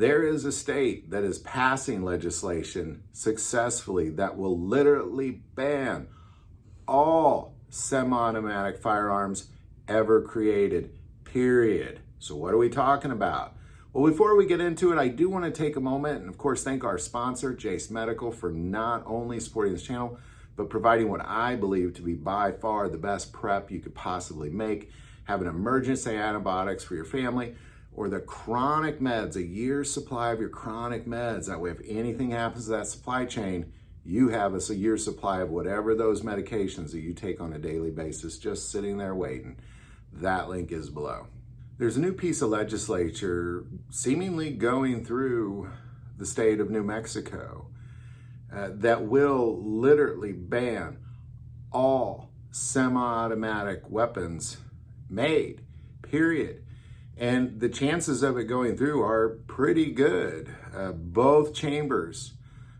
There is a state that is passing legislation successfully that will literally ban all semi-automatic firearms ever created, period. So what are we talking about? Well, before we get into it, I do want to take a moment and of course thank our sponsor, Jace Medical, for not only supporting this channel, but providing what I believe to be by far the best prep you could possibly make. Have an emergency antibiotics for your family, or the chronic meds, a year's supply of your chronic meds. That way, if anything happens to that supply chain, you have a year's supply of whatever those medications that you take on a daily basis, just sitting there waiting. That link is below. There's a new piece of legislature seemingly going through the state of New Mexico that will literally ban all semi-automatic weapons made, period. And the chances of it going through are pretty good. Both chambers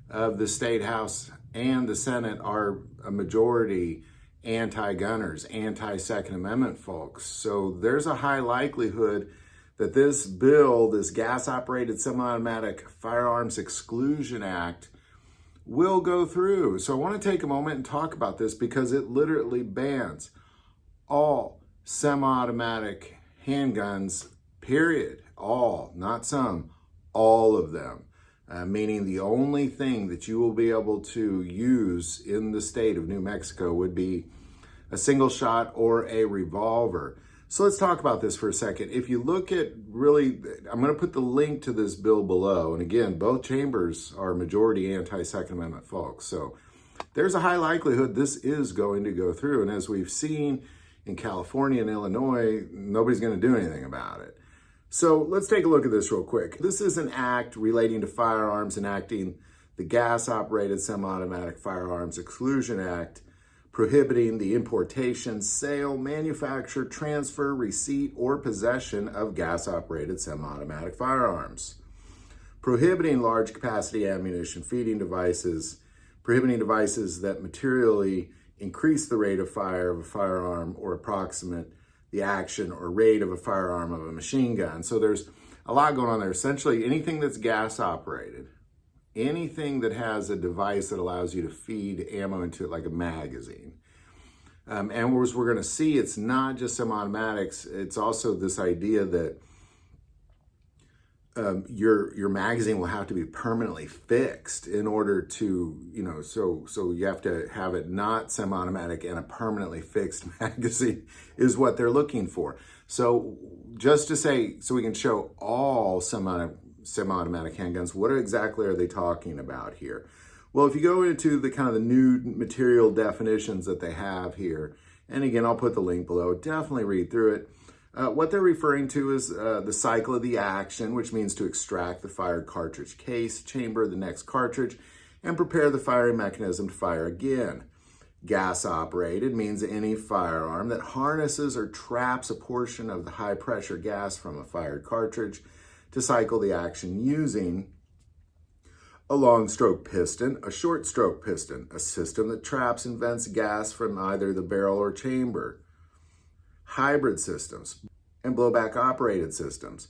of the State House and the Senate are a majority anti-gunners, anti-Second Amendment folks. So there's a high likelihood that this bill, this Gas-Operated Semi-Automatic Firearms Exclusion Act, will go through. So I want to take a moment and talk about this because it literally bans all semi-automatic handguns, period. All, not some, all of them. Meaning the only thing that you will be able to use in the state of New Mexico would be a single shot or a revolver. So let's talk about this for a second. If you look at really, I'm going to put the link to this bill below. And again, both chambers are majority anti-Second Amendment folks. So there's a high likelihood this is going to go through. And as we've seen in California and Illinois, nobody's going to do anything about it. So let's take a look at this real quick. This is an act relating to firearms, enacting the Gas-Operated Semi-Automatic Firearms Exclusion Act, prohibiting the importation, sale, manufacture, transfer, receipt, or possession of gas-operated semi-automatic firearms, prohibiting large capacity ammunition feeding devices, prohibiting devices that materially increase the rate of fire of a firearm or approximate the action or rate of a firearm of a machine gun. So there's a lot going on there. Essentially, anything that's gas operated, anything that has a device that allows you to feed ammo into it, like a magazine. And as we're going to see, it's not just semi-automatics. It's also this idea that your magazine will have to be permanently fixed in order to, so you have to have it not semi-automatic, and a permanently fixed magazine is what they're looking for. So just to say, so we can show all semi-automatic handguns, what exactly are they talking about here? Well, if you go into the kind of the new material definitions that they have here, and again, I'll put the link below, definitely read through it. What they're referring to is the cycle of the action, which means to extract the fired cartridge case, chamber the next cartridge, and prepare the firing mechanism to fire again. Gas operated means any firearm that harnesses or traps a portion of the high pressure gas from a fired cartridge to cycle the action using a long stroke piston, a short stroke piston, a system that traps and vents gas from either the barrel or chamber, hybrid systems, and blowback operated systems.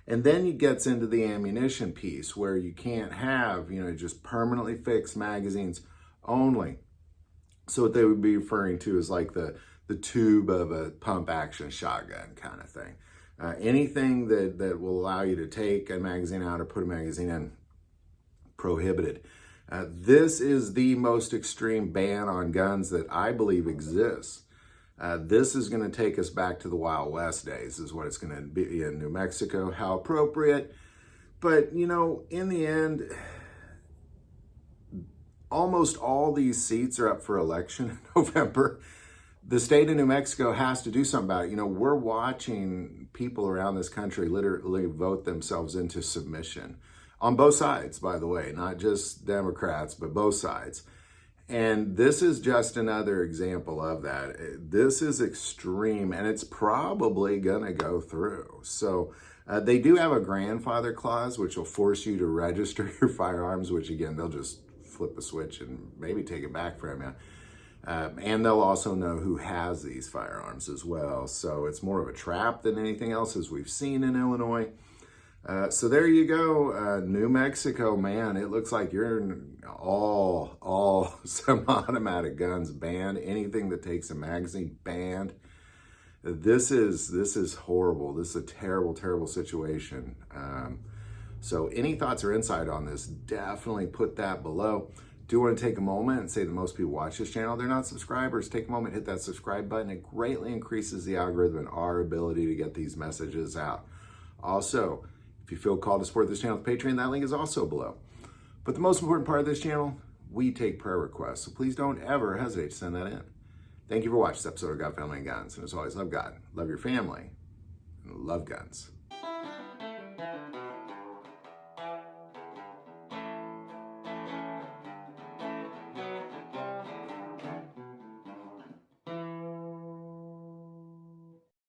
And then it gets into the ammunition piece where you can't have, just permanently fixed magazines only. So what they would be referring to is like the tube of a pump action shotgun kind of thing. Anything that will allow you to take a magazine out or put a magazine in, prohibited. This is the most extreme ban on guns that I believe exists. This is going to take us back to the Wild West days, is what it's going to be in New Mexico. How appropriate. But, in the end, almost all these seats are up for election in November. The state of New Mexico has to do something about it. We're watching people around this country literally vote themselves into submission. On both sides, by the way, not just Democrats, but both sides. And this is just another example of that. This is extreme, and it's probably going to go through. So they do have a grandfather clause, which will force you to register your firearms, which again, they'll just flip a switch and maybe take it back from you. And they'll also know who has these firearms as well. So it's more of a trap than anything else, as we've seen in Illinois. So there you go, New Mexico, man. It looks like you're all semi-automatic guns banned. Anything that takes a magazine banned. This is horrible. This is a terrible, terrible situation. So any thoughts or insight on this, definitely put that below. Do want to take a moment and say that most people watch this channel, they're not subscribers. Take a moment, hit that subscribe button. It greatly increases the algorithm and our ability to get these messages out. Also, if you feel called to support this channel with Patreon, that link is also below. But the most important part of this channel, we take prayer requests. So please don't ever hesitate to send that in. Thank you for watching this episode of God, Family, and Guns. And as always, love God, love your family, and love guns.